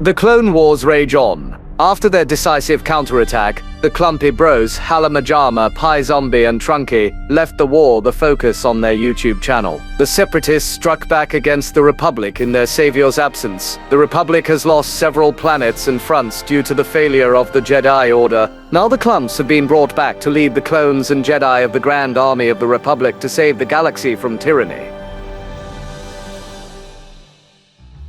The Clone Wars rage on. After their decisive counterattack, the Clumpy Bros, Halamajama, Pie Zombie, and Trunky left the war the focus on their YouTube channel. The Separatists struck back against the Republic in their savior's absence. The Republic has lost several planets and fronts due to the failure of the Jedi Order. Now the Clumps have been brought back to lead the clones and Jedi of the Grand Army of the Republic to save the galaxy from tyranny.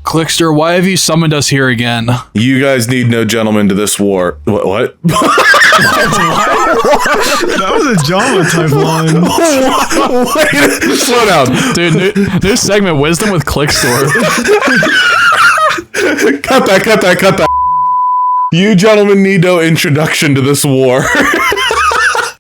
Clickster, why have you summoned us here again? You guys need no gentlemen to this war. What? That was a Java type line. Wait, slow down. Dude, new segment, Wisdom with Clickstore. Cut that. You gentlemen need no introduction to this war.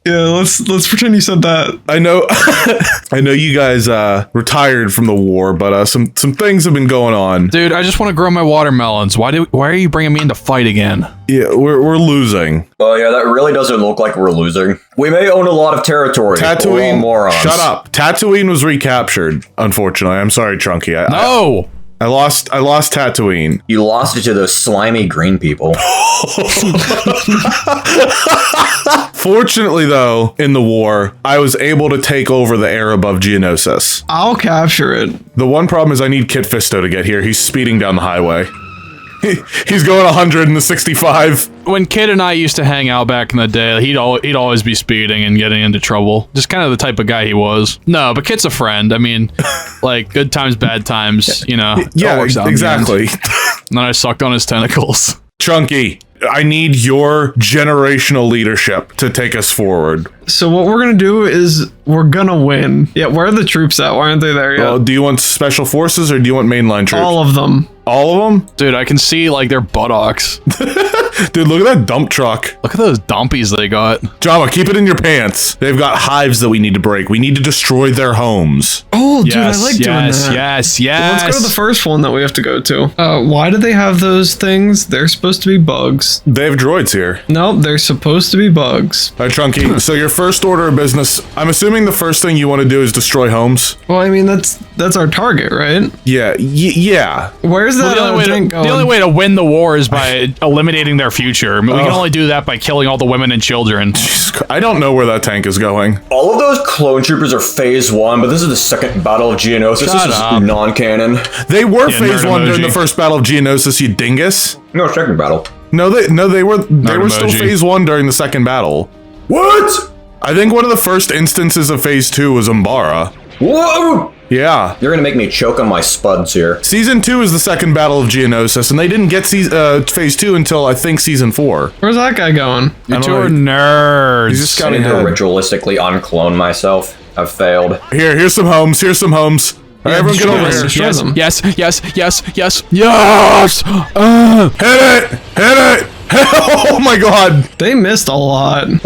Yeah, let's pretend you said that. I know you guys retired from the war, but some things have been going on. Dude, I just want to grow my watermelons. Why are you bringing me in to fight again? Yeah, we're losing. Oh yeah, that really doesn't look like we're losing. We may own a lot of territory. Tatooine, morons. Shut up. Tatooine was recaptured, unfortunately. I'm sorry, Trunky. No! I lost Tatooine. You lost it to those slimy green people. Fortunately, though, in the war, I was able to take over the air above Geonosis. I'll capture it. The one problem is I need Kit Fisto to get here. He's speeding down the highway. He's going 100 in the 65. When Kid and I used to hang out back in the day, he'd always be speeding and getting into trouble. Just kind of the type of guy he was. No, but Kit's a friend. I mean, like, good times, bad times, you know. Yeah, works out exactly. And then I sucked on his tentacles. Chunky, I need your generational leadership to take us forward. So what we're gonna do is we're gonna win. Yeah, where are the troops at? Why aren't they there yet? Well, do you want special forces or do you want mainline troops? All of them. All of them? Dude, I can see, like, their buttocks. Dude, look at that dump truck. Look at those dumpies they got. Java, keep it in your pants. They've got hives that we need to break. We need to destroy their homes. Oh, dude, I like doing that. Yes. Well, let's go to the first one that we have to go to. Why do they have those things? They're supposed to be bugs. They have droids here. No, they're supposed to be bugs. All right, Trunky, so your first order of business, I'm assuming the first thing you want to do is destroy homes? Well, I mean, that's our target, right? Yeah, yeah. Where's that the only way to win the war is by eliminating their future. I mean, we can only do that by killing all the women and children. I don't know where that tank is going. All of those clone troopers are phase 1, but this is the second battle of Geonosis. This is non-canon. They were phase 1 during the first battle of Geonosis, you dingus. No, second battle. No, they were still phase 1 during the second battle. What? I think one of the first instances of phase 2 was Umbara. Whoa! Yeah. You're gonna make me choke on my spuds here. Season 2 is the second battle of Geonosis, and they didn't get phase 2 until, I think, season 4. Where's that guy going? You two are nerds. He's just I need to ritualistically unclone myself. I've failed. Here's some homes. Here's some homes. All right, everyone get over here. Yes. Hit it! Oh my god! They missed a lot. The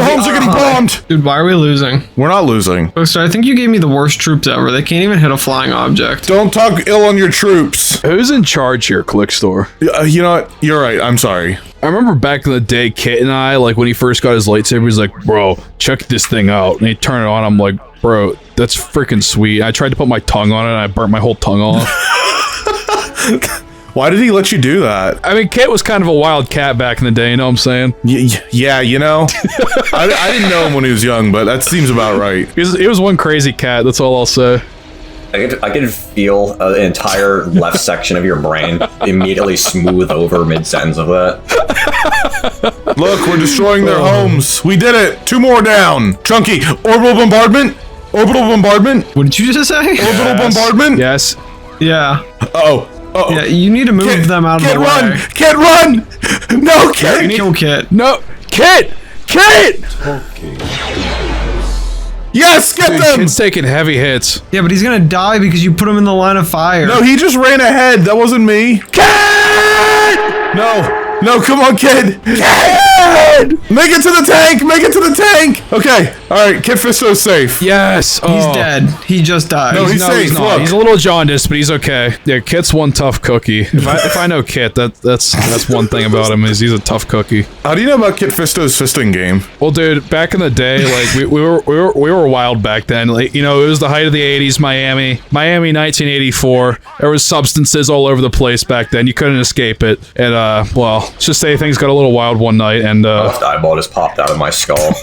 homes are getting bombed! Dude, why are we losing? We're not losing. So I think you gave me the worst troops ever. They can't even hit a flying object. Don't talk ill on your troops. Who's in charge here, Clickstore? You know what? You're right. I'm sorry. I remember back in the day, Kit and I, like, when he first got his lightsaber, he's like, bro, check this thing out. And he turned it on. I'm like, bro, that's freaking sweet. I tried to put my tongue on it, and I burnt my whole tongue off. Why did he let you do that? I mean, Kit was kind of a wild cat back in the day, you know what I'm saying? Yeah, you know? I didn't know him when he was young, but that seems about right. He was one crazy cat, that's all I'll say. I can feel an entire left section of your brain immediately smooth over mid-sentence of that. Look, we're destroying their homes. We did it. 2 more down. Chunky, orbital bombardment? Orbital bombardment? What did you just say? Orbital bombardment? Yes. Yeah. Uh-oh. Yeah, you need to move them out of the way. Kit, run! No, Kit! Kill Kit. No, Kit! Yes, get them! Kit's taking heavy hits. Yeah, but he's gonna die because you put him in the line of fire. No, he just ran ahead. That wasn't me. Kit! No, come on, kid. Kit! dead! Make it to the tank! Make it to the tank! Okay, alright, Kit Fisto's safe. Yes. He's dead. He just died. No, he's safe. He's not. Look. He's a little jaundiced, but he's okay. Yeah, Kit's one tough cookie. If I know Kit, that's one thing about him is he's a tough cookie. How do you know about Kit Fisto's fisting game? Well, dude, back in the day, like we were wild back then. Like, you know, it was the height of the '80s, Miami, 1984. There was substances all over the place back then. You couldn't escape it. And well, let's just say things got a little wild one night, and Left eyeball just popped out of my skull.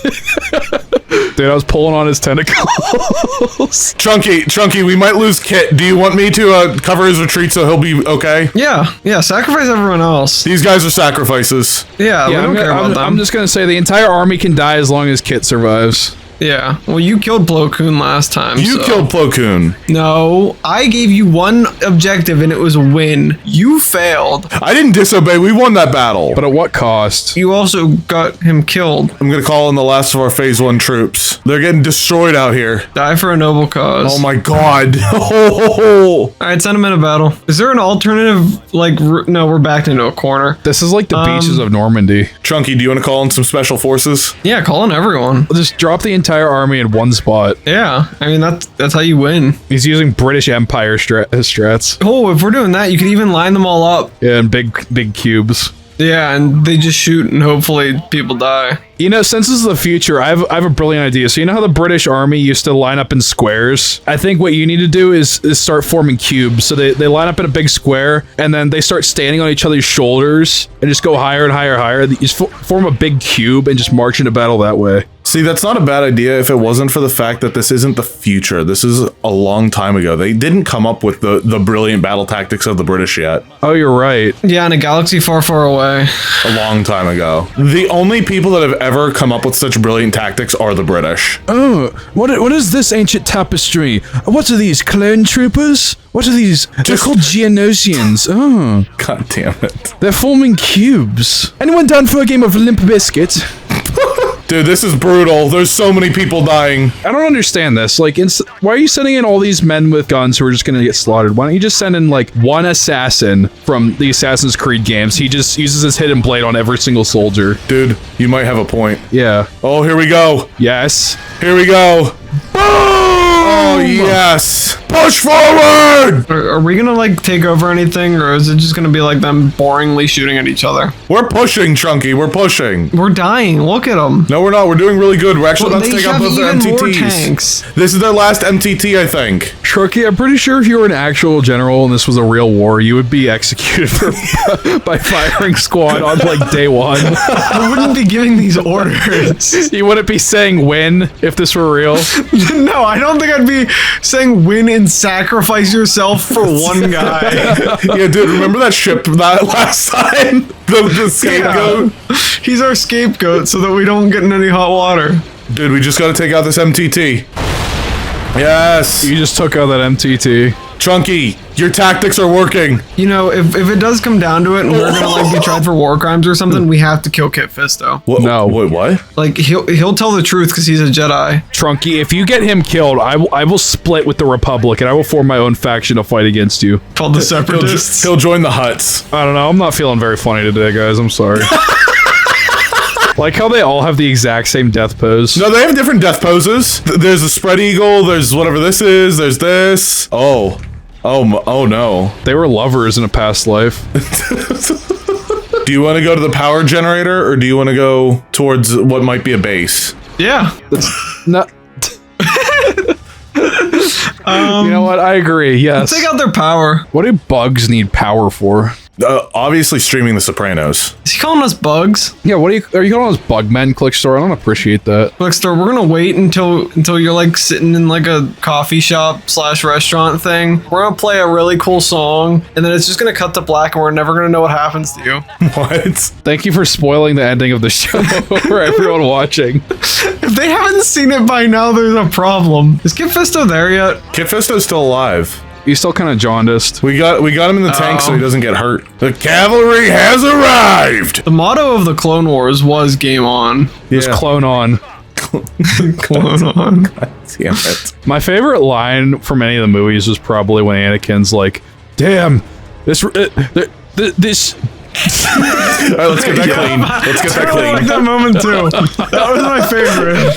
dude, I was pulling on his tentacles. Chunky, we might lose Kit. Do you want me to cover his retreat so he'll be okay? Yeah, sacrifice everyone else. These guys are sacrifices. Yeah, we don't care about them. I'm just gonna say the entire army can die as long as Kit survives. Yeah, well, you killed Plo Koon last time. You killed Plo Koon. No, I gave you one objective and it was a win. You failed. I didn't disobey. We won that battle. But at what cost? You also got him killed. I'm gonna call in the last of our Phase 1 troops. They're getting destroyed out here. Die for a noble cause. Oh my god. Oh. Alright, send him in a battle. Is there an alternative, like, no, we're backed into a corner. This is like the beaches of Normandy. Chunky, do you want to call in some special forces? Yeah, call in everyone. Just drop the entire army in one spot. Yeah, I mean, that's how you win. He's using British Empire strats. Oh, if we're doing that, you could even line them all up. Yeah, and big cubes. Yeah, and they just shoot and hopefully people die. You know, since this is the future, I have a brilliant idea. So you know how the British army used to line up in squares? I think what you need to do is start forming cubes. So they line up in a big square, and then they start standing on each other's shoulders and just go higher and higher and higher. You just form a big cube and just march into battle that way. See, that's not a bad idea if it wasn't for the fact that this isn't the future. This is a long time ago. They didn't come up with the brilliant battle tactics of the British yet. Oh, you're right. Yeah, in a galaxy far, far away. A long time ago. The only people that have ever come up with such brilliant tactics are the British. Oh, what is this ancient tapestry? What are these, clone troopers? What are these? They're called Geonosians. Oh. God damn it. They're forming cubes. Anyone down for a game of Limp Biscuit? Dude, this is brutal. There's so many people dying. I don't understand this. Like, why are you sending in all these men with guns who are just gonna get slaughtered? Why don't you just send in, like, one assassin from the Assassin's Creed games? He just uses his hidden blade on every single soldier. Dude, you might have a point. Yeah. Oh, here we go. Yes. Here we go. Boom! Oh, yes. Push forward! Are we gonna, like, take over anything, or is it just gonna be, like, them boringly shooting at each other? We're pushing, Chunky. We're pushing. We're dying. Look at them. No, we're not. We're doing really good. We're actually Well, about to they take out have both their even more MTTs. tanks. This is their last MTT, I think. Sharky, I'm pretty sure if you were an actual general and this was a real war, you would be executed by firing squad on, like, day one. I wouldn't be giving these orders. You wouldn't be saying win if this were real. No, I don't think I'd be saying win and sacrifice yourself for one guy. Yeah, dude, remember that ship that last time? The scapegoat? Yeah. He's our scapegoat so that we don't get in any hot water. Dude, we just gotta take out this MTT. Yes! You just took out that MTT. Chunky, your tactics are working. You know, if it does come down to it and we're gonna, like, be tried for war crimes or something, we have to kill Kit Fisto. What? No. Wait, what? Like, he'll tell the truth because he's a Jedi. Trunky, if you get him killed, I will split with the Republic and I will form my own faction to fight against you. Called the Separatists. He'll join the Huts. I don't know, I'm not feeling very funny today, guys. I'm sorry. Like how they all have the exact same death pose. No, they have different death poses. There's a spread eagle, there's whatever this is, there's this. Oh no. They were lovers in a past life. Do you want to go to the power generator, or do you want to go towards what might be a base? Yeah. No. You know what? I agree. Yes. Take out their power. What do bugs need power for? Obviously streaming The Sopranos. Is he calling us bugs? Yeah, are you calling us bugmen, Clickstore? I don't appreciate that. Clickstore, we're gonna wait until you're, like, sitting in, like, a coffee shop / restaurant thing. We're gonna play a really cool song, and then it's just gonna cut to black, and we're never gonna know what happens to you. What? Thank you for spoiling the ending of the show for everyone watching. If they haven't seen it by now, there's a problem. Is Kit Fisto there yet? Kit Fisto's still alive. He's still kind of jaundiced. We got him in the tank so he doesn't get hurt. The cavalry has arrived! The motto of the Clone Wars was game on. Just clone on. Clone on. God damn it. My favorite line from any of the movies was probably when Anakin's like, "Damn, this All right, let's get that clean. Let's get that I like clean. that moment too. That was my favorite.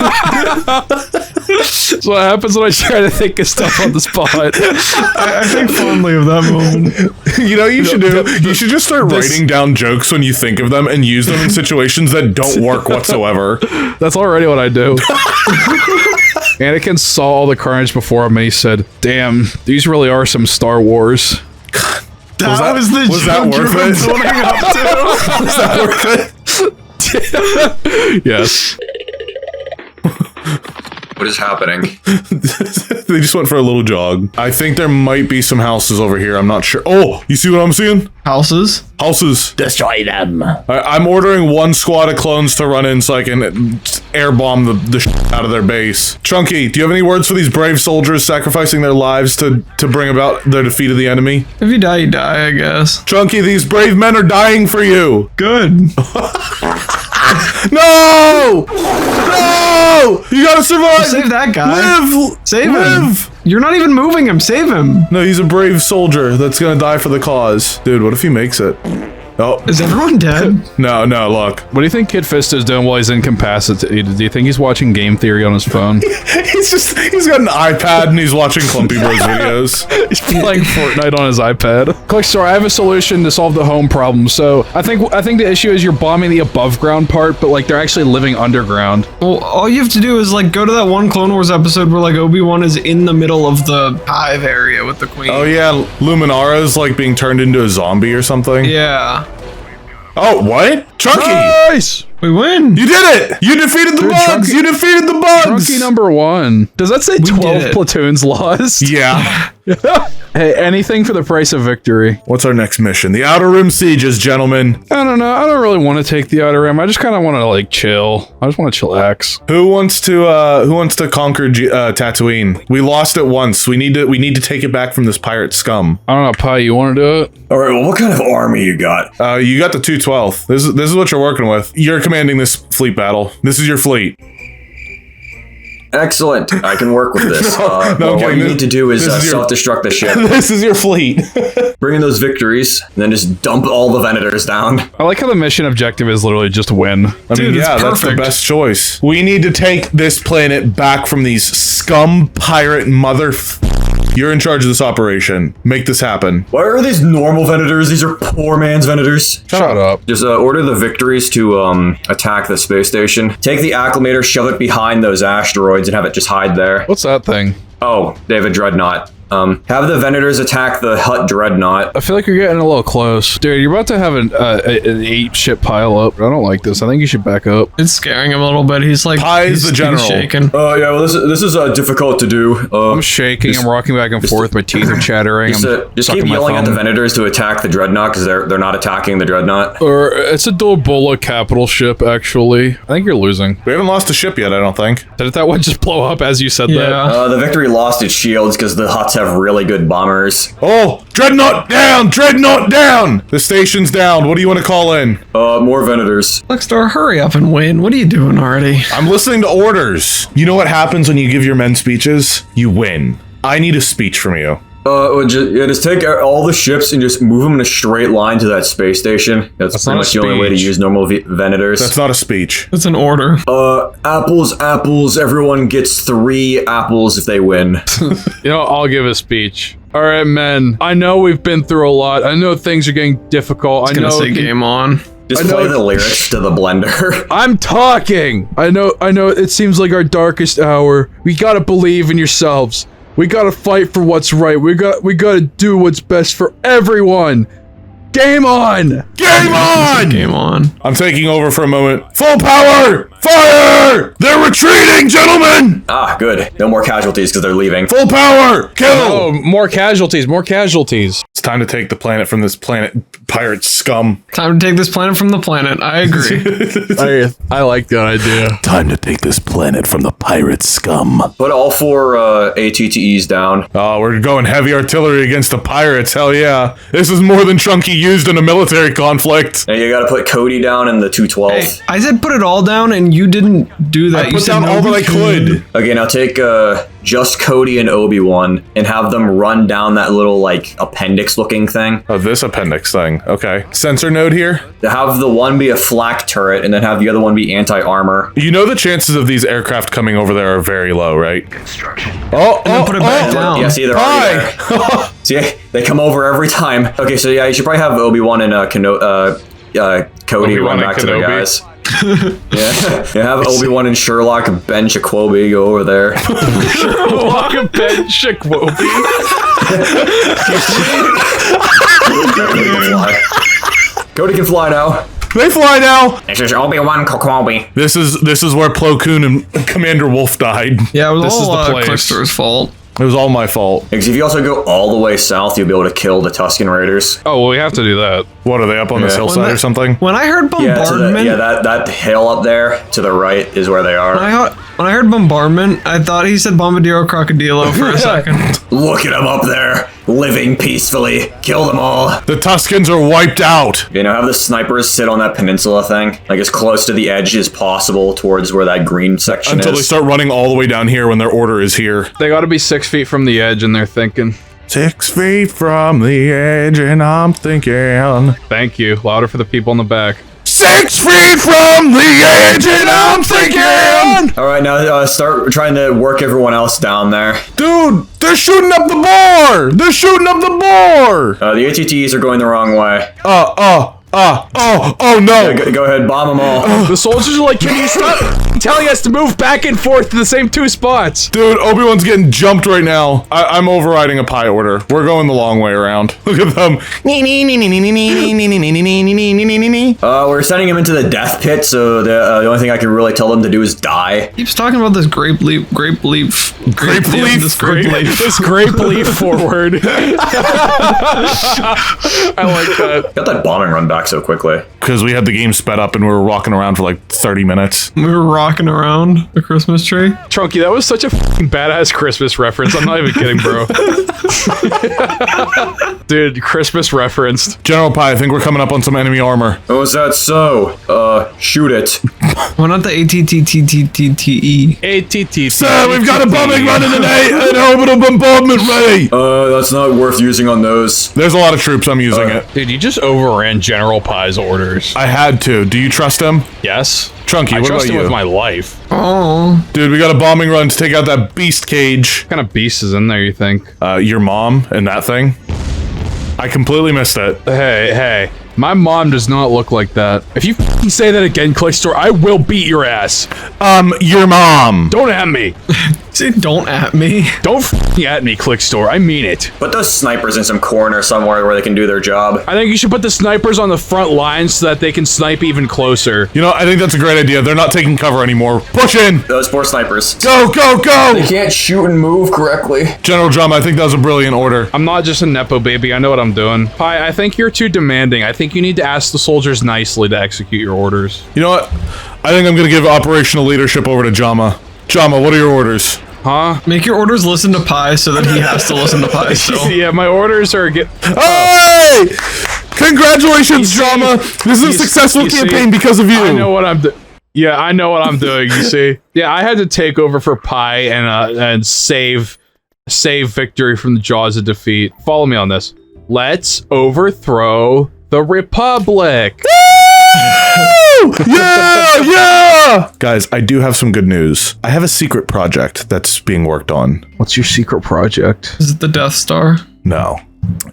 So what happens when I try to think of stuff on the spot? I think fondly of that moment. You know, you should do. You should just start writing down jokes when you think of them and use them in situations that don't work whatsoever. That's already what I do. Anakin saw all the carnage before him and he said, "Damn, these really are some Star Wars." That was the was that joke you worth were it? building up to. Is that worth it? Yes. What is happening? They just went for a little jog. I think there might be some houses over here. I'm not sure. Oh, you see what I'm seeing? Houses? Houses. Destroy them. I'm ordering one squad of clones to run in so I can airbomb the shit out of their base. Chunky, do you have any words for these brave soldiers sacrificing their lives to bring about their defeat of the enemy? If you die, you die, I guess. Chunky, these brave men are dying for you. Good. No! No! You gotta survive! Save that guy. Live! Save Live! him. You're not even moving him. Save him. No, he's a brave soldier that's gonna die for the cause. Dude, what if he makes it? Oh. Is everyone dead? No, look. What do you think Kid Fist is doing while he's incapacitated? Do you think he's watching Game Theory on his phone? He's got an iPad and he's watching Clumpy Bros videos. He's playing Fortnite on his iPad. Click Store, I have a solution to solve the home problem. So I think the issue is you're bombing the above ground part, but like they're actually living underground. Well, all you have to do is like go to that one Clone Wars episode where like Obi-Wan is in the middle of the hive area with the queen. Oh yeah, Luminara's like being turned into a zombie or something. Yeah. Oh, what? Chunky! Nice! We win. You did it! You defeated the Dude, bugs! Chunky- You defeated the bugs! Chunky #1. Does that say did 12 it. platoons lost? Yeah. Hey, anything for the price of victory. What's our next mission? The Outer Rim Sieges, gentlemen. I don't know. I don't really want to take the Outer Rim. I just kind of want to like chill. I just want to chillax. Who wants to conquer Tatooine? We lost it once. We need to take it back from this pirate scum. I don't know, Pi, you want to do it? All right, well, what kind of army you got? You got the 212th. This is what you're working with. You're commanding this fleet battle. This is your fleet. Excellent. I can work with this. I'm What kidding. you need to do is This is your- self-destruct the ship, This is your fleet. bring in those victories, and then just dump all the Venators down. I like how the mission objective is literally just win. I mean, Dude, it's yeah, that's the perfect. best choice. We need to take this planet back from these scum pirate mother. You're in charge of this operation. Make this happen. Why are these normal Venators? These are poor man's Venators. Shut up. Just order the victories to attack the space station. Take the acclimator, shove it behind those asteroids, and have it just hide there. What's that thing? Oh, they have a dreadnought. Have the Venators attack the Hutt dreadnought. I feel like you're getting a little close. Dude, you're about to have an 8-ship pile up. I don't like this. I think you should back up. It's scaring him a little bit. He's like, Pie's he's the general. shaking. Yeah, well, this is difficult to do. I'm shaking. I'm rocking back and forth. My teeth are chattering. Just I'm keep sucking my yelling at the thumb. Venators to attack the dreadnought because they're not attacking the dreadnought. Or it's a Dolbola capital ship, actually. I think you're losing. We haven't lost a ship yet, I don't think. Did that one just blow up as you said that? Yeah. The victory lost its shields because the Hutts have really good bombers. Oh, dreadnought down! Dreadnought down! The station's down. What do you want to call in? More Venators. Luxstar, hurry up and win. What are you doing already? I'm listening to orders. You know what happens when you give your men speeches? You win. I need a speech from you. Just take all the ships and just move them in a straight line to that space station. That's not pretty a much the only way to speech. use normal Venators. That's not a speech. It's an order. Apples. Everyone gets 3 apples if they win. You know, I'll give a speech. All right, men. I know we've been through a lot. I know things are getting difficult. I was gonna say game on. Just I know- play the lyrics to the blender. I'm talking. I know. It seems like our darkest hour. We gotta believe in yourselves. We gotta fight for what's right. We gotta do what's best for everyone. Game on! Game on! Game on. I'm taking over for a moment. Full power! Fire! They're retreating, gentlemen! Good. No more casualties because they're leaving. Full power! Kill! Oh, more casualties. More casualties. It's time to take the planet from this planet pirate scum. Time to take this planet from the planet. I agree. I like that idea. Time to take this planet from the pirate scum. Put all 4 ATTEs down. Oh, we're going heavy artillery against the pirates. Hell yeah. This is more than Chunky used in a military conflict. And you gotta put Cody down in the 212th. Hey, I said put it all down and you didn't do that. I You put said down no, all that we I could. Okay, now take just Cody and Obi-Wan and have them run down that little like appendix looking thing. Oh, this appendix thing. Okay. Sensor node here. To have the one be a flak turret and then have the other one be anti-armor. You know the chances of these aircraft coming over there are very low, right? Construction. Oh, And then put it back down. Yeah, see, they're already there. See, they come over every time. Okay, so yeah, you should probably have Obi-Wan and Cody Obi-Wan run and back to their Kenobi. guys. Yeah, have Obi-Wan and Sherlock and Ben Shakwobi go over there. Sherlock and Ben Shakwobi. Cody can fly now. They fly now. This is Obi-Wan Kenobi. This is where Plo Koon and Commander Wolf died. Yeah, it was This is all the place. Clickster's fault. It was all my fault. Because if you also go all the way south, you'll be able to kill the Tusken Raiders. Oh, well, we have to do that. What are they up on this Yeah. hillside or something? When I heard Yeah, bombardment, that hill up there to the right is where they are. when I heard bombardment, I thought he said Bombadillo Crocodilo for a second. Look at them up there, living peacefully. Kill them all. The Tuskens are wiped out. You know, have the snipers sit on that peninsula thing, like as close to the edge as possible towards where that green section Until is. they start running all the way down here when their order is here. They got to be 6 feet from the edge, and they're thinking. 6 feet from the edge, and I'm thinking. Thank you. Louder for the people in the back. 6 feet from the edge, and I'm thinking. All right, now start trying to work everyone else down there. Dude, they're shooting up the boar. They're shooting up the boar. The ATTs are going the wrong way. Oh no. Yeah, go ahead, bomb them all. The soldiers are like, can you stop telling us to move back and forth to the same 2 spots? Dude, Obi-Wan's getting jumped right now. I'm overriding a pie order. We're going the long way around. Look at them. We're sending him into the death pit, so the only thing I can really tell them to do is die. Keeps talking about this grape leaf. Grape leaf? This grape leaf. This grape leaf forward. I like that. Got that bombing run back so quickly. Because we had the game sped up and we were walking around for like 30 minutes. We were rocking around the Christmas tree. Trunky, that was such a fucking badass Christmas reference. I'm not even kidding, bro. Dude, Christmas referenced. General Pie, I think we're coming up on some enemy armor. Oh, is that so? Shoot it. Why not the ATTTTTTE? ATT. Sir, we've got a bombing run in an orbital bombardment ready. That's not worth using on those. There's a lot of troops. I'm using it. Dude, you just overran General Pie's orders. I had to. Do you trust him? Yes. Chunky, I what trust about him you? with my life. Oh. Dude, we got a bombing run to take out that beast cage. What kind of beast is in there, you think? Your mom and that thing. I completely missed it. Hey. My mom does not look like that. If you f***ing say that again, Clickstore, I will beat your ass. Your mom. Don't at me. Say don't at me. Don't f***ing at me, Clickstore. I mean it. Put those snipers in some corner somewhere where they can do their job. I think you should put the snipers on the front lines so that they can snipe even closer. You know, I think that's a great idea. They're not taking cover anymore. Push in. Those poor snipers. Go, go, They go. can't shoot and move correctly. General Drama, I think that was a brilliant order. I'm not just a Nepo baby. I know what I'm doing. Pie, I think you're too demanding. I think you need to ask the soldiers nicely to execute your orders. You know what? I think I'm going to give operational leadership over to Jama. Jama, what are your orders? Huh? Make your orders listen to Pi so that he has to listen to Pi still. Yeah, my orders are Hey! Congratulations, Jama! This is a successful you see, campaign because of you. I know what I'm doing. Yeah, I know what I'm doing, you see. Yeah, I had to take over for Pi and save victory from the jaws of defeat. Follow me on this. Let's overthrow the Republic. Yeah! Guys, I do have some good news. I have a secret project that's being worked on. What's your secret project? Is it the Death Star? No.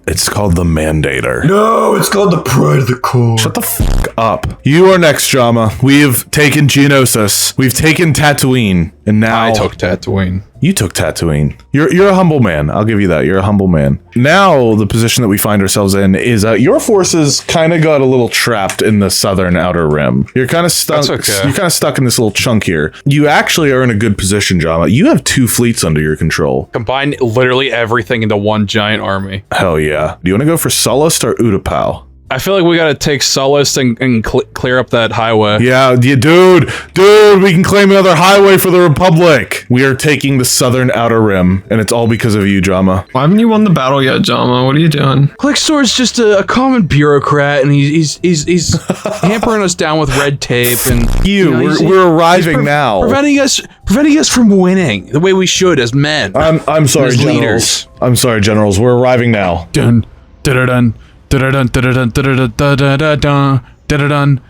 It's called the Mandator. No, it's called the Pride of the Core. Shut the fuck up. You are next, Jama. We've taken Geonosis. We've taken Tatooine. And now... I took Tatooine. You took Tatooine. You're a humble man. I'll give you that. You're a humble man. Now, the position that we find ourselves in is your forces kind of got a little trapped in the southern outer rim. You're kind of stuck. That's okay. You're kind of stuck in this little chunk here. You actually are in a good position, Jama. You have 2 fleets under your control. Combine literally everything into one giant army. Hell yeah. Do you want to go for Sullust or Utapau? I feel like we gotta take Sullust and clear up that highway. Yeah, dude, we can claim another highway for the Republic. We are taking the southern outer rim, and it's all because of you, Jama. Why haven't you won the battle yet, Jama? What are you doing? Clickstore's just a common bureaucrat, and he's hampering us down with red tape and We're arriving now. preventing us from winning the way we should as men. I'm sorry, as generals. leaders. I'm sorry, generals. We're arriving now. Dun dun dun dun dun dun dun dun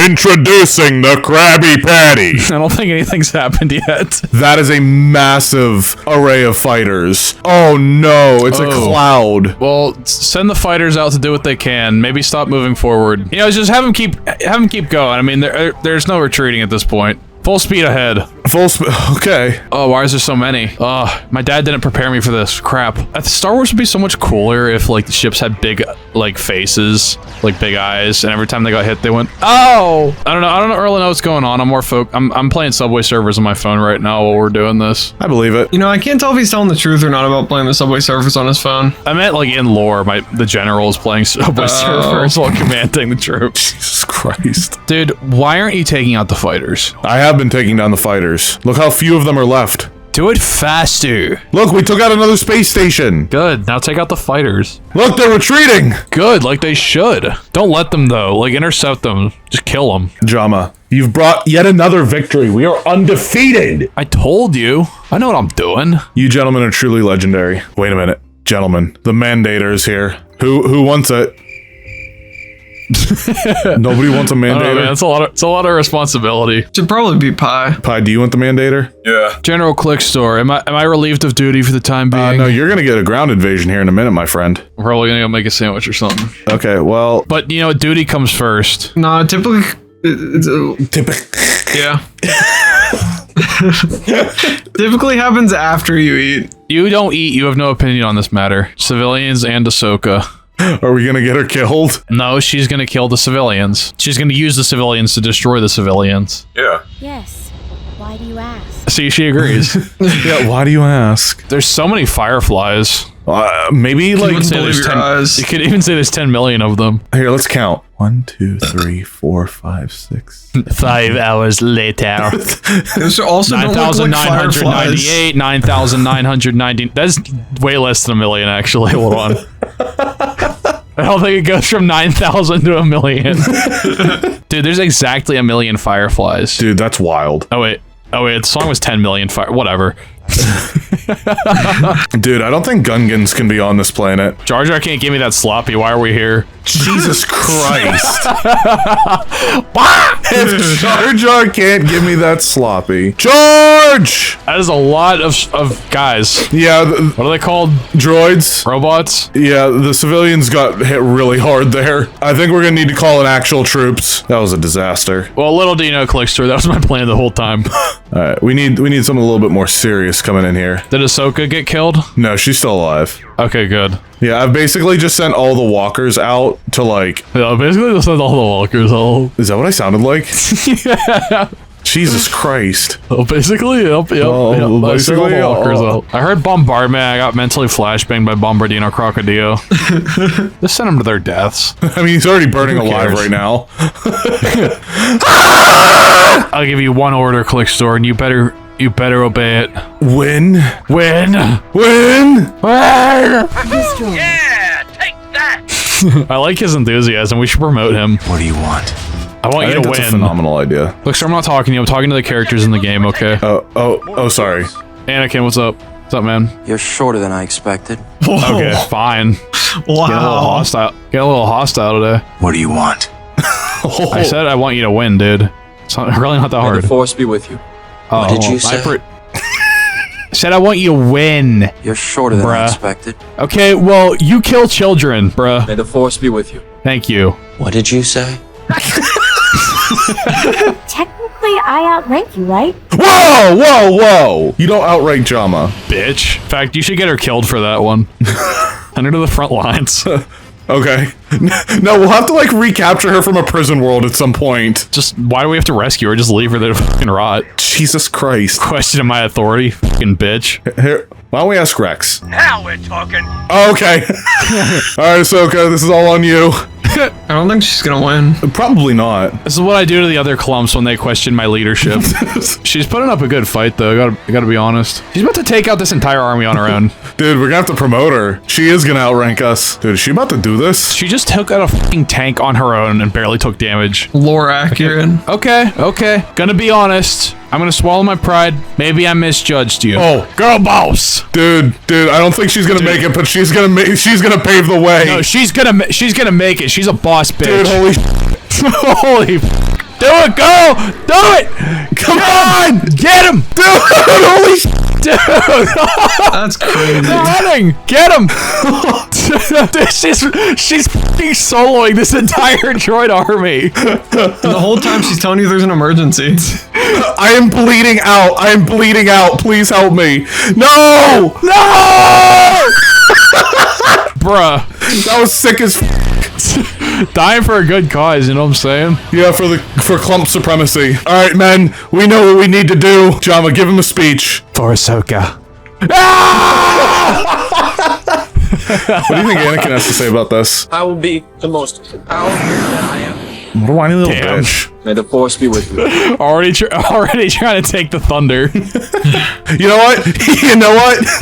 Introducing the Krabby Patty. I don't think anything's happened yet. That is a massive array of fighters. Oh no, it's a cloud. Well, send the fighters out to do what they can. Maybe stop moving forward. You know, just have them keep going. I mean, there's no retreating at this point. Full speed ahead. Okay. Oh, why is there so many? My dad didn't prepare me for this. Crap. Star Wars would be so much cooler if, like, the ships had big, like, faces, like, big eyes, and every time they got hit, they went, oh! I don't really know what's going on. I'm playing Subway servers on my phone right now while we're doing this. I believe it. You know, I can't tell if he's telling the truth or not about playing the Subway servers on his phone. I meant, like, in lore, the general is playing Subway servers while commanding the troops. Jesus Christ. Dude, why aren't you taking out the fighters? I have been taking down the fighters. Look how few of them are left. Do it faster. Look, we took out another space station. Good, now take out the fighters. Look, they're retreating. Good, like they should. Don't let them, though. Like, intercept them. Just kill them. Jama, you've brought yet another victory. We are undefeated. I told you. I know what I'm doing. You gentlemen are truly legendary. Wait a minute. Gentlemen, the mandator is here. Who wants it? Nobody wants a mandator. Man, it's a lot of responsibility. Should probably be Pi. Pi, do you want the mandator? Yeah. General Clickstore, am I relieved of duty for the time being? No, you're gonna get a ground invasion here in a minute, my friend. We're probably gonna go make a sandwich or something. Okay, well, But you know, duty comes first. Nah, typically, yeah. Typically happens after you eat. You don't eat. You have no opinion on this matter. Civilians and Ahsoka. are we gonna get her killed? No, she's gonna kill the civilians. She's gonna use the civilians to destroy the civilians. Yeah. Yes. Why do you ask? See, she agrees. Yeah, why do you ask? There's so many fireflies. Maybe like wouldn't believe your eyes. You could even say there's 10 million of them. here. Let's count. 1, 2, 3, 4, 5, 6. 5 hours later. Those also don't look like fireflies. 9,998, 9,990. That's way less than a million, actually. Hold on. I don't think it goes from 9,000 to a million. Dude, there's exactly a million fireflies. Dude, that's wild. Oh wait, the song was 10 million whatever. Dude, I don't think Gungans can be on this planet. Jar Jar can't give me that sloppy. Why are we here? Jesus Christ. If Jar Jar can't give me that sloppy. George! That is a lot of guys. Yeah, What are they called? droids. Robots? Yeah, the civilians got hit really hard there. I think we're gonna need to call in actual troops. That was a disaster. Well, little do you know, Clickster, that was my plan the whole time. Alright, we need something a little bit more serious coming in here. Did Ahsoka get killed? No, she's still alive. Okay, good. Yeah, I've basically just sent all the walkers out to like... Yeah, basically this is all the walkers. Is that what I sounded like? Jesus Christ. Oh, basically, yep. I sent all the walkers out. I heard bombardment. I got mentally flashbanged by Bombardino Crocodile. Just send them to their deaths. I mean, he's already burning alive cares? right now. I'll give you one order, Clickstore, and you better obey it. Win. Win! Yeah, take that! I like his enthusiasm. We should promote him. What do you want? I want I you think to that's a win. phenomenal idea. Clickstore, I'm not talking to you. I'm talking to the characters in the game, okay? Oh, sorry. Anakin, what's up? What's up, man? You're shorter than I expected. Okay, fine. Wow. Get a little hostile today. What do you want? I said I want you to win, dude. It's really not that May hard. the force be with you. What did you say? I said I want you to win. You're shorter than I Bruh. expected. Okay, well, you kill children, bruh. May the force be with you. Thank you. What did you say? Technically, Technically, I outrank you, right? Whoa, whoa, whoa! You don't outrank Jama. Bitch. In fact, you should get her killed for that one. Send her to the front lines. Okay. No, we'll have to like recapture her from a prison world at some point. Just, why do we have to rescue her? Just leave her there to fucking rot. Jesus Christ. Questioning my authority, fucking bitch. Here, why don't we ask Rex? Now we're talking. Okay. Alright, Ahsoka, this is all on you. I don't think she's gonna win. Probably not. This is what I do to the other clumps when they question my leadership. She's putting up a good fight, though. I gotta be honest. She's about to take out this entire army on her own. Dude, we're gonna have to promote her. She is gonna outrank us. Dude, is she about to do this? She just took out a fucking tank on her own and barely took damage. Lore accurate. Okay. Gonna be honest. I'm gonna swallow my pride. Maybe I misjudged you. Oh, girl boss. Dude, I don't think she's gonna make it, but she's gonna pave the way. No, she's gonna make it. She's a boss bitch. Dude, holy Holy do it, girl! Do it! Come on! Get him! dude, holy Dude! That's crazy. They're running! Get him! she's fucking soloing this entire droid army. And the whole time she's telling you there's an emergency. I am bleeding out. Please help me. No! Bruh. That was sick as Dying for a good cause, you know what I'm saying? Yeah, for clump supremacy. Alright, men, we know what we need to do. Jama, give him a speech. For Ahsoka. What do you think Anakin has to say about this? I will be the most powerful that I am. What a whiny little Damn. bitch. May the force be with you. Already trying to take the thunder. You know what?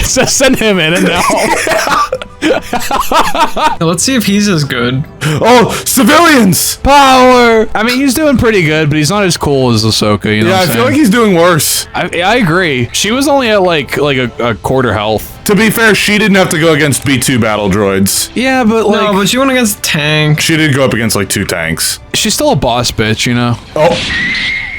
So send him in and now. Let's see if he's as good. Oh, civilians! Power! I mean, he's doing pretty good, but he's not as cool as Ahsoka, you know Yeah, what I I'm feel like saying? he's doing worse. I agree. She was only at like a quarter health. To be fair, she didn't have to go against B2 battle droids. Yeah, but like... No, but she went against tank. She did go up against like 2 tanks. she's still a boss bitch, you know? Oh,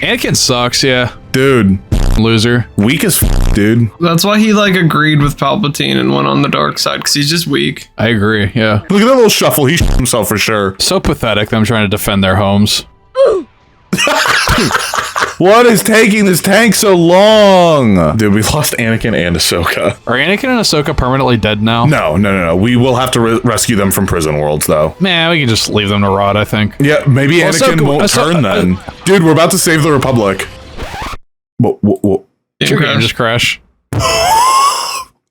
Anakin sucks, yeah. dude. Loser. Weak as dude. That's why he like agreed with Palpatine and went on the dark side, because he's just weak. I agree, yeah. Look at that little shuffle. He himself for sure. So pathetic them trying to defend their homes. What is taking this tank so long? Dude, we lost Anakin and Ahsoka. Are Anakin and Ahsoka permanently dead now? No. We will have to rescue them from prison worlds, though. Man, we can just leave them to rot, I think. Yeah, maybe Well, Anakin Ahsoka- won't Ahso- turn then. Dude, we're about to save the Republic. Whoa. Did your game just crash?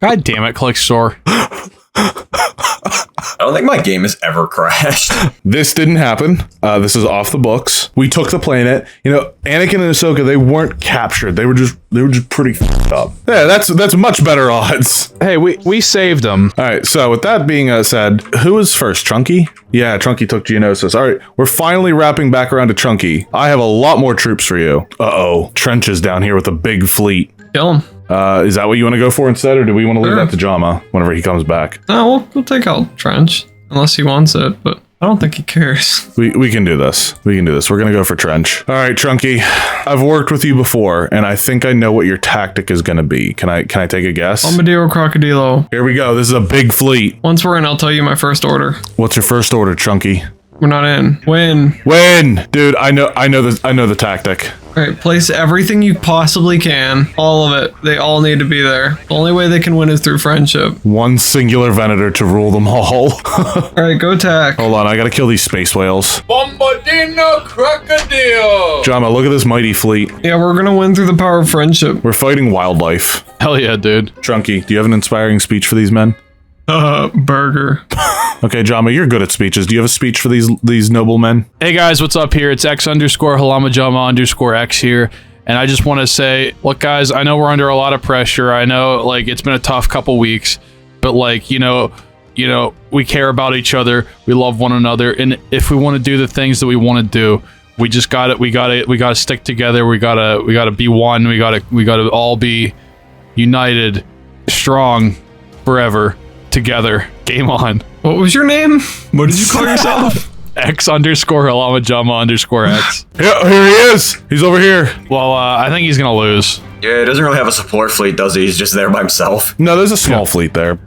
God damn it, Click Store. I don't think my game has ever crashed. This didn't happen. This is off the books. We took the planet. You know, Anakin and Ahsoka, they weren't captured. They were just pretty f***ed up. Yeah, that's much better odds. Hey, we saved them. All right, so with that being said, who was first? Chunky? Yeah, Chunky took Geonosis. All right, we're finally wrapping back around to Chunky. I have a lot more troops for you. Uh-oh. Trench is down here with a big fleet. Kill him. Is that what you want to go for instead, or do we want to leave Sure. that to Jama whenever he comes back? No, we'll take out Trench, unless he wants it, but I don't think he cares. We can do this. We're gonna go for Trench. All right, Chunky. I've worked with you before, and I think I know what your tactic is gonna be. Can I take a guess? Bombadillo Crocodilo. Here we go. This is a big fleet. Once we're in, I'll tell you my first order. What's your first order, Chunky? We're not in. Win. Win, dude. I know the tactic. Alright, place everything you possibly can. All of it. They all need to be there. The only way they can win is through friendship. One singular Venator to rule them all. Alright, go attack. Hold on, I gotta kill these space whales. Bombardino crocodile. Jama, look at this mighty fleet. Yeah, we're gonna win through the power of friendship. We're fighting wildlife. Hell yeah, dude. Chunky, do you have an inspiring speech for these men? Burger. Okay, Jama, you're good at speeches. Do you have a speech for these noble men? Hey guys, what's up here? It's X_Halamajama_X here. And I just want to say, look guys, I know we're under a lot of pressure. I know like it's been a tough couple weeks, but like, you know, we care about each other. We love one another. And if we want to do the things that we want to do, we just got to we got to stick together. We got to be one. We got to all be united, strong, forever, together. Game on. What was your name? What did you call yourself? X_Halamajama_X. Yeah, here he is. He's over here. Well, I think he's gonna lose. Yeah, he doesn't really have a support fleet, does he? He's just there by himself. No, there's a small fleet there.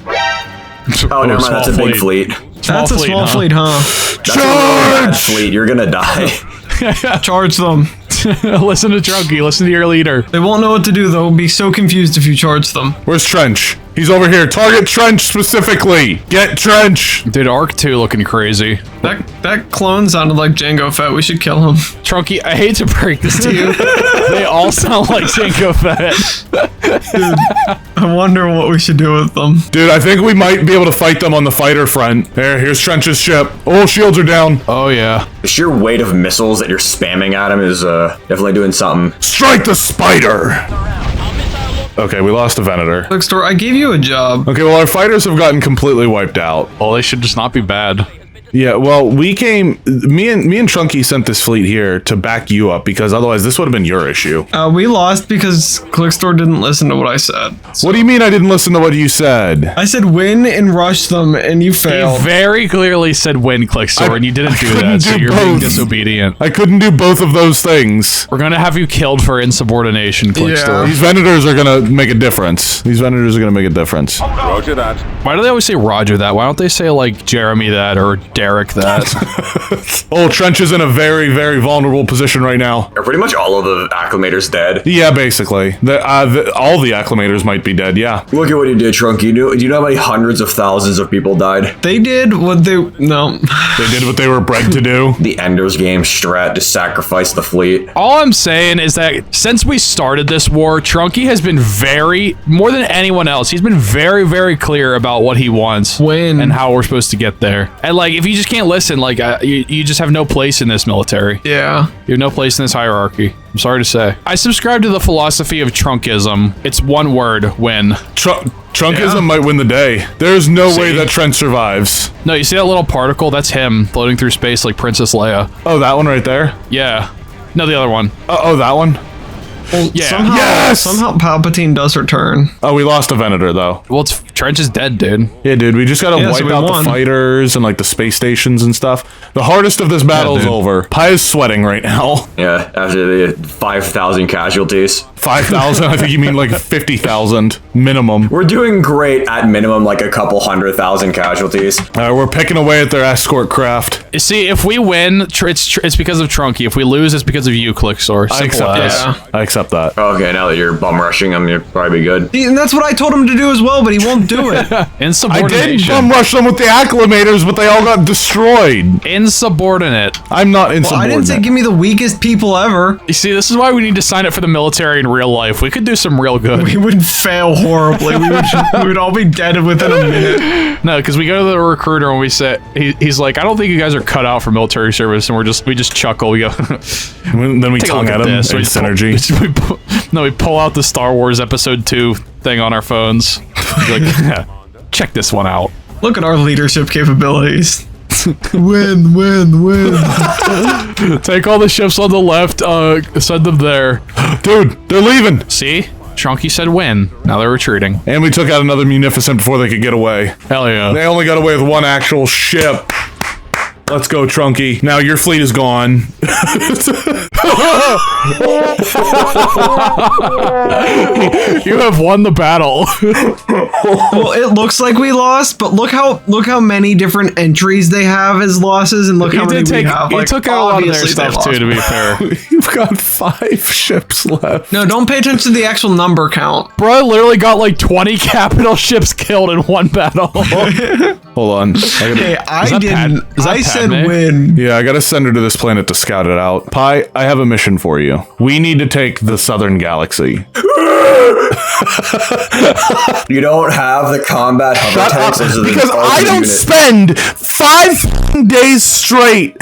Oh, never mind. That's a big fleet. That's a small fleet, huh? That's a really bad fleet. You're gonna die. Charge them. Listen to Trunky. Listen to your leader. They won't know what to do. They'll be so confused if you charge them. Where's Trench? He's over here. Target Trench specifically. Get Trench. Dude, Arc 2 looking crazy. That clone sounded like Jango Fett. We should kill him. Trunky, I hate to break this to you. They all sound like Jango Fett. Dude, I wonder what we should do with them. Dude, I think we might be able to fight them on the fighter front. Here's Trench's ship. All shields are down. Oh, yeah. The sheer weight of missiles that you're spamming at him is definitely doing something. Strike the spider. Okay, we lost a Venator. Look, Store, I gave you a job. Okay, well, our fighters have gotten completely wiped out. Oh, they should just not be bad. Yeah, well, me and Trunky sent this fleet here to back you up because otherwise this would have been your issue. We lost because Clickstore didn't listen to what I said. What do you mean I didn't listen to what you said? I said win and rush them, and you failed. He very clearly said win, Clickstore, and you didn't do that, so you're being disobedient. I couldn't do both of those things. We're gonna have you killed for insubordination, Clickstore. These Venators are gonna make a difference. Roger that. Why do they always say Roger that? Why don't they say, like, Jeremy that or Derek that? Oh, Trench is in a very, very vulnerable position right now. Are pretty much all of the acclimators dead? Yeah, basically. All the acclimators might be dead, yeah. Look at what you did, Trunky. Do you know how many hundreds of thousands of people died? They did what they... No. They did what they were bred to do. The Ender's Game strat to sacrifice the fleet. All I'm saying is that since we started this war, Trunky has been more than anyone else, he's been very, very clear about what he wants. Win. And how we're supposed to get there. And, like, if you just can't listen, like, you just have no place in this military. Yeah. You have no place in this hierarchy. I'm sorry to say. I subscribe to the philosophy of Trunkism. It's one word, win. Trunkism might win the day. There's no way that Trent survives. No, you see that little particle? That's him floating through space like Princess Leia. Oh, that one right there? Yeah. No, the other one. Oh, that one? Well, yeah. Somehow Palpatine does return. Oh, we lost a Venator, though. Well, Trench is dead, dude. Yeah, dude, we just gotta wipe out the fighters and, like, the space stations and stuff. The hardest of this battle is over. Pi is sweating right now. Yeah, after the 5,000 casualties. 5,000? I think you mean, like, 50,000 minimum. We're doing great at minimum, like, a couple 100,000 casualties. We're picking away at their escort craft. You see, if we win, it's because of Trunky. If we lose, it's because of you, Clickstore. I accept that. I accept that. Okay, now that you're bum rushing him, you'll probably be good. And that's what I told him to do as well, but he won't do it. Insubordination. I did bum rush them with the acclimators, but they all got destroyed. Insubordinate. I'm not insubordinate. Well, I didn't say give me the weakest people ever. You see, this is why we need to sign up for the military in real life. We could do some real good. We would fail horribly. We would all be dead within a minute. No, because we go to the recruiter and we say, he's like, I don't think you guys are cut out for military service, and we just chuckle. We go. Then we tongue at him. And synergy. We pull out the Star Wars Episode 2 thing on our phones. Like, yeah, check this one out. Look at our leadership capabilities. Win. Take all the ships on the left, send them there. Dude, they're leaving. See? Trunky said win. Now they're retreating. And we took out another Munificent before they could get away. Hell yeah. They only got away with one actual ship. Let's go, Trunky. Now your fleet is gone. You have won the battle. Well, it looks like we lost, but look how many different entries they have as losses, and look how many we have. He took out a lot of their stuff too, to be fair. You've got 5 ships left. No, don't pay attention to the actual number count. Bro literally got like 20 capital ships killed in one battle. Hold on. Hey, I said win. Yeah, I gotta send her to this planet to scout it out. Pi, I have a mission for you. We need to take the southern galaxy. You don't have the combat hover tanks as because I don't spend 5 days straight.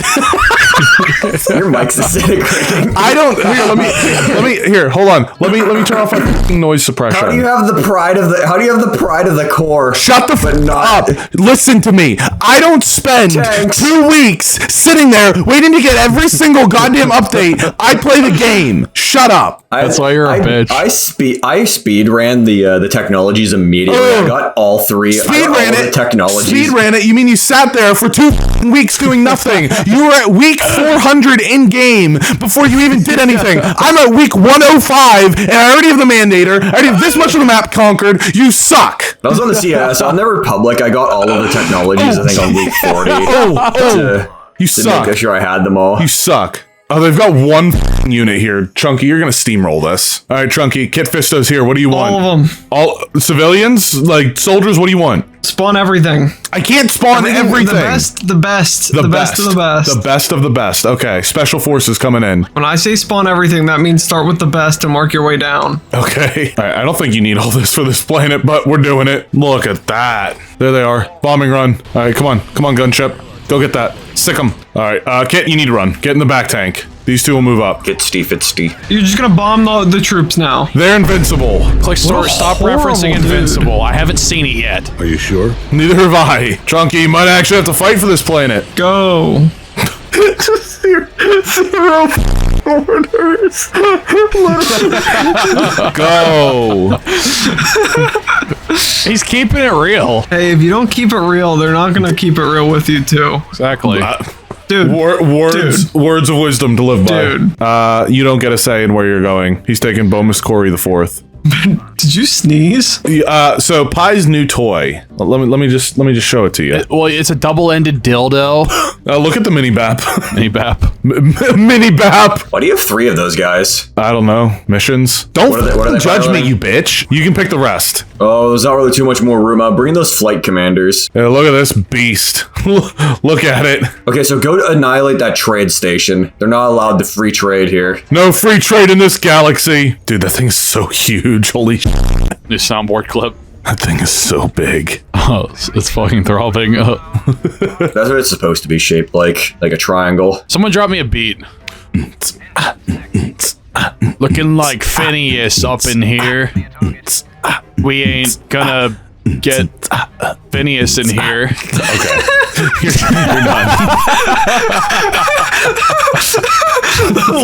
Your mic's disintegrating. I don't. Here, hold on. Let me turn off my noise suppression. How do you have the pride of the core? Shut the up. Listen to me. I don't spend 2 weeks sitting there waiting to get every single goddamn update. I play the game. Shut up. That's why you're a bitch. I speed ran the technologies immediately. I got all 3. Speed ran it. The technologies. Speed ran it. You mean you sat there for 2 weeks doing nothing? You were at week 400 in game before you even did anything. I'm at week 105 and I already have the Mandator. I already have this much of the map conquered. You suck. I was on the CS. On the Republic, I got all of the technologies. I think on week 40. You suck. To make sure I had them all. You suck. Oh, they've got one unit here. Chunky, you're gonna steamroll this. All right, Chunky, Kit Fisto's here. What do you want? All of them. All civilians? Like soldiers, what do you want? Spawn everything. I can't spawn everything. The best of the best. The best of the best. Okay, special forces coming in. When I say spawn everything, that means start with the best and work your way down. Okay. All right, I don't think you need all this for this planet, but we're doing it. Look at that. There they are. Bombing run. All right, come on. Come on, gunship. Go get that. Sick them. All right, Kit, you need to run. Get in the back tank. These two will move up. Get Steve, it's Steve. You're just gonna bomb the troops now. They're invincible. Click store. Stop referencing dude. Invincible. I haven't seen it yet. Are you sure? Neither have I. Chunky, you might actually have to fight for this planet. Go. Zero orders. Go. He's keeping it real. Hey, if you don't keep it real, they're not gonna keep it real with you too. Exactly. Dude. Words of wisdom to live by. Dude. You don't get a say in where you're going. He's taking Bomus Corey the Fourth. Did you sneeze? So Pie's new toy. Let me just show it to you. Well, it's a double-ended dildo. Look at the mini bap. Mini bap. Mini bap. Why do you have 3 of those guys? I don't know. Missions. Don't What are they, judge by the me, way? you bitch. You can pick the rest. Oh, there's not really too much more room. Bring those flight commanders. Yeah, look at this beast. Look at it. Okay, so go to annihilate that trade station. They're not allowed to free trade here. No free trade in this galaxy. Dude, that thing's so huge. Holy shit. New soundboard clip. That thing is so big. Oh, it's fucking throbbing. That's what it's supposed to be shaped like a triangle. Someone drop me a beat. Looking like Phineas up in here. We ain't gonna get Phineas in here. Okay. You're done.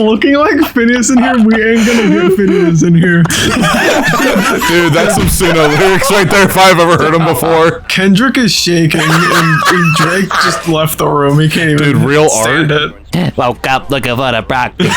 Looking like Phineas in here, we ain't gonna get Phineas in here. Dude, that's some Suno lyrics right there if I've ever heard them before. Kendrick is shaking, and Drake just left the room. He can't even Dude, real stand art. it. Woke up looking for the broccoli.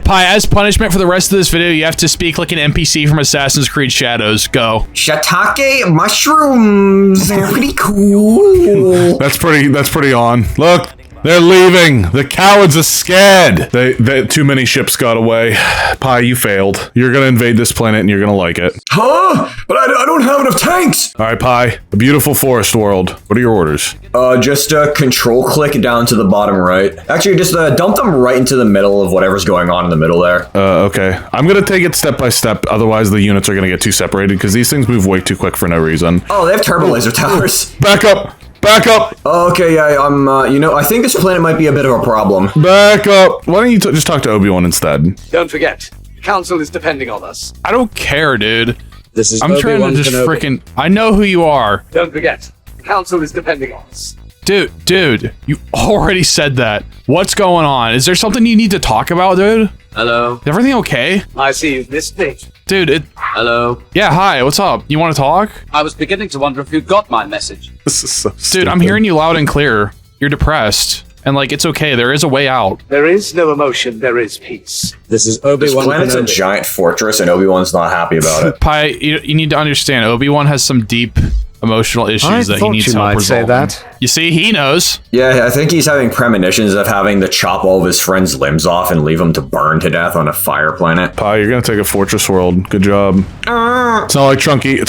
Pie, as punishment for the rest of this video, you have to speak like an NPC from Assassin's Creed Shadows. Go. Shiitake mushrooms. They're pretty cool. That's pretty on. Look, they're leaving. The cowards are scared. They too many ships got away. Pie, you failed. You're gonna invade this planet and you're gonna like it. Huh? But I don't have enough tanks. All right, Pie. A beautiful forest world. What are your orders? Just control click down to the bottom right. Actually, just dump them right into the middle of whatever's going on in the middle there. Okay. I'm gonna take it step by step. Otherwise, the units are gonna get too separated because these things move way too quick for no reason. Oh, they have turbo laser towers. Back up. Back up. Okay, yeah, I think this planet might be a bit of a problem. Back up. Why don't you just talk to Obi-Wan instead? Don't forget, the council is depending on us. I don't care, dude. This is I'm trying to just freaking... I know who you are. Don't forget, the council is depending on us. Dude, you already said that. What's going on? Is there something you need to talk about, dude? Hello. Is everything okay? I see you've missed me. Dude, Hello. yeah, hi, what's up? You want to talk? I was beginning to wonder if you got my message. This is so Dude, I'm hearing you loud and clear. You're depressed. And like, it's okay, there is a way out. There is no emotion, there is peace. This is This Obi-Wan planet's a Kenobi. giant fortress, and Obi-Wan's not happy about it. Pie, you need to understand, Obi-Wan has some deep emotional issues that he needs you help might say resolving. that. You see, he knows. Yeah, I think he's having premonitions of having to chop all of his friends' limbs off and leave them to burn to death on a fire planet. Pie, you're gonna take a fortress world. Good job. It's not like Chunky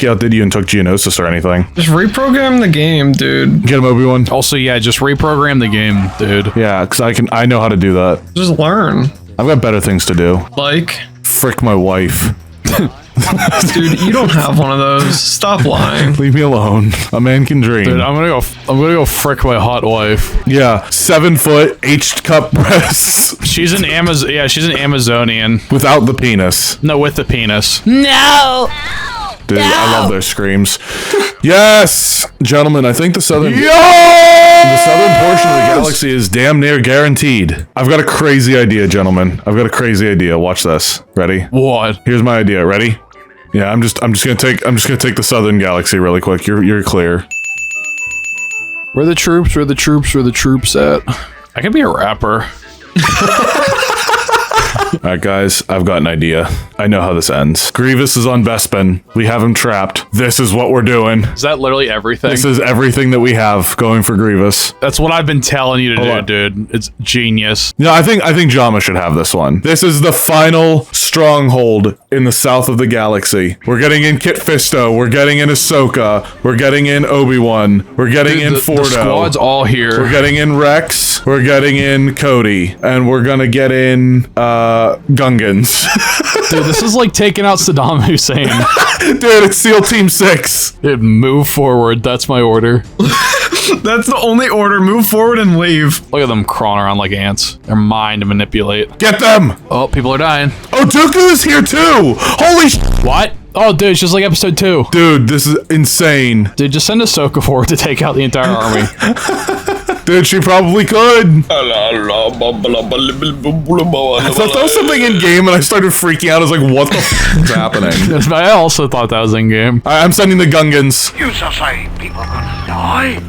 outdid you and took Geonosis or anything. Just reprogram the game, dude. Get him, Obi-Wan. Also, yeah, just reprogram the game, dude. Yeah, because I know how to do that. Just learn. I've got better things to do. Like, Frick my wife. dude, you don't have one of those. Stop lying. Leave me alone. A man can dream. Dude, I'm gonna go frick my hot wife. Yeah, 7 foot H cup breasts She's an she's an Amazonian. without the penis. No, with the penis. No! Dude, I love their screams. Yes, gentlemen, I think the southern portion of the galaxy is damn near guaranteed. I've got a crazy idea, gentlemen. I've got a crazy idea. Watch this. Ready? What? Here's my idea. Ready? Yeah, I'm just gonna take the southern galaxy really quick. You're clear. Where the troops? Where the troops? Where the troops at? I could be a rapper. Alright guys, I've got an idea. I know how this ends. Grievous is on Bespin. We have him trapped. This is what we're doing. Is that literally everything? This is everything that we have going for Grievous. That's what I've been telling you to Hold do, on. dude. It's genius. No, I think Jama should have this one. This is the final stronghold in the south of the galaxy. We're getting in Kit Fisto. We're getting in Ahsoka. We're getting in Obi-Wan. We're getting in Fordo. The squad's all here. We're getting in Rex. We're getting in Cody. And we're gonna get in Gungans. Dude, this is like taking out Saddam Hussein. Dude, it's SEAL Team 6. Dude, move forward. That's my order. That's the only order. Move forward and leave. Look at them crawling around like ants. They're mine to manipulate. Get them! Oh, people are dying. Oh, Dooku is here too! Holy sh! What? Oh, dude, it's just like episode 2. Dude, this is insane. Dude, just send Ahsoka forward to take out the entire army. Dude, she probably could. I thought that was something in game and I started freaking out. I was like, what the f is happening? I also thought that was in game. I'm sending the Gungans. You society people gonna die.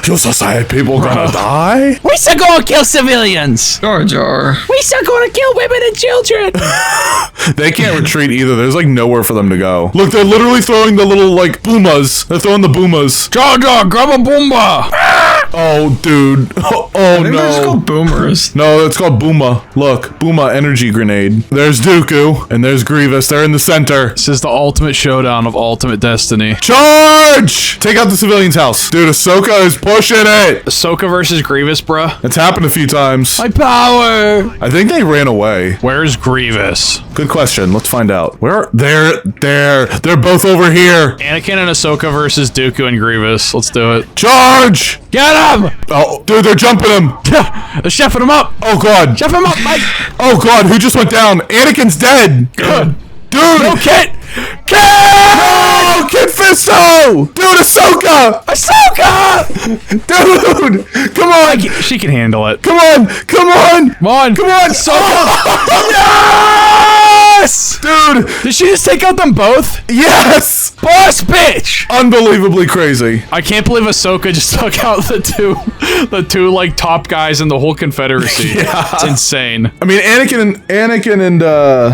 You society people gonna die? We still gonna kill civilians. Jar Jar. We still gonna kill women and children. They can't retreat either. There's like nowhere for them to go. Look, they're literally throwing the little like boomas. They're throwing the boomas. Jar Jar, grab a boomba. Oh, dude. Oh, I think they're just no. called boomers. No, it's called Booma. Look, Booma energy grenade. There's Dooku and there's Grievous. They're in the center. This is the ultimate showdown of ultimate destiny. Charge! Take out the civilian's house. Dude, Ahsoka is pushing it. Ahsoka versus Grievous, bruh. It's happened a few times. My power. I think they ran away. Where's Grievous? Good question. Let's find out. Where are they're both over here. Anakin and Ahsoka versus Dooku and Grievous. Let's do it. Charge! Get him! Oh, dude, they're jumping him. They're chefing him up. Oh god. Chef him up, Mike. Oh god, who just went down? Anakin's dead. Good. Dude. No, Kit. Kit! No, Kid Fisto! Dude, Ahsoka! Ahsoka! Dude! Come on! She can handle it. Come on! Come on! Come on. Come on! Yes! Dude! Did she just take out them both? Yes! Boss bitch! Unbelievably crazy. I can't believe Ahsoka just took out the two like top guys in the whole Confederacy. Yeah. It's insane. I mean, Anakin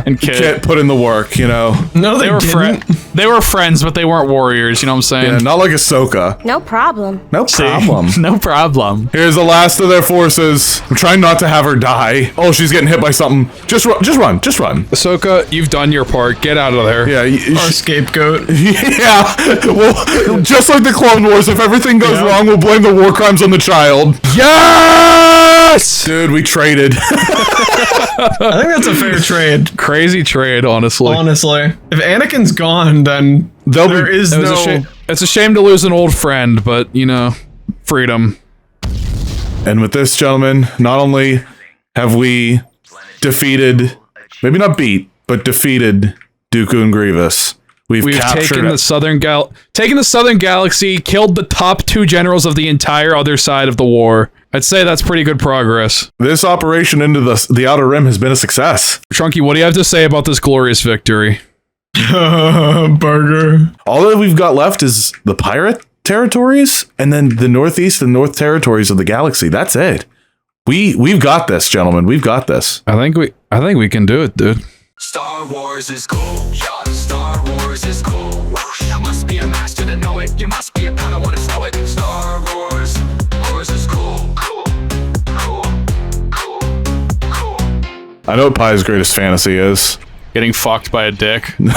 and Kit put in the work, you know. No, they didn't. They were friends, but they weren't warriors. You know what I'm saying? Yeah, not like Ahsoka. No problem. No problem. No problem. Here's the last of their forces. I'm trying not to have her die. Oh, she's getting hit by something. Just run. Just run. Just run. Ahsoka, you've done your part. Get out of there. Yeah. Our scapegoat. Yeah. Well, just like the Clone Wars, if everything goes wrong, we'll blame the war crimes on the child. Yes! Dude, we traded. I think that's a fair trade. Crazy trade, honestly. Honestly. If Anakin's gone, then there is no... It's a shame to lose an old friend, but, you know, freedom. And with this, gentlemen, not only have we defeated, maybe not beat, but defeated Dooku and Grievous. We've captured taken the southern galaxy, killed the top 2 generals of the entire other side of the war. I'd say that's pretty good progress. This operation into the Outer Rim has been a success. Chunky, what do you have to say about this glorious victory? Burger. All that we've got left is the pirate territories and then the northeast and north territories of the galaxy. That's it. We've got this, gentlemen. We've got this. I think we can do it, dude. Star Wars is cool. Star Wars is cool. You must be a master to know it. You must be a Padawan to know it. Star Wars is cool. Cool. I know what Pie's greatest fantasy is. Getting fucked by a dick. What?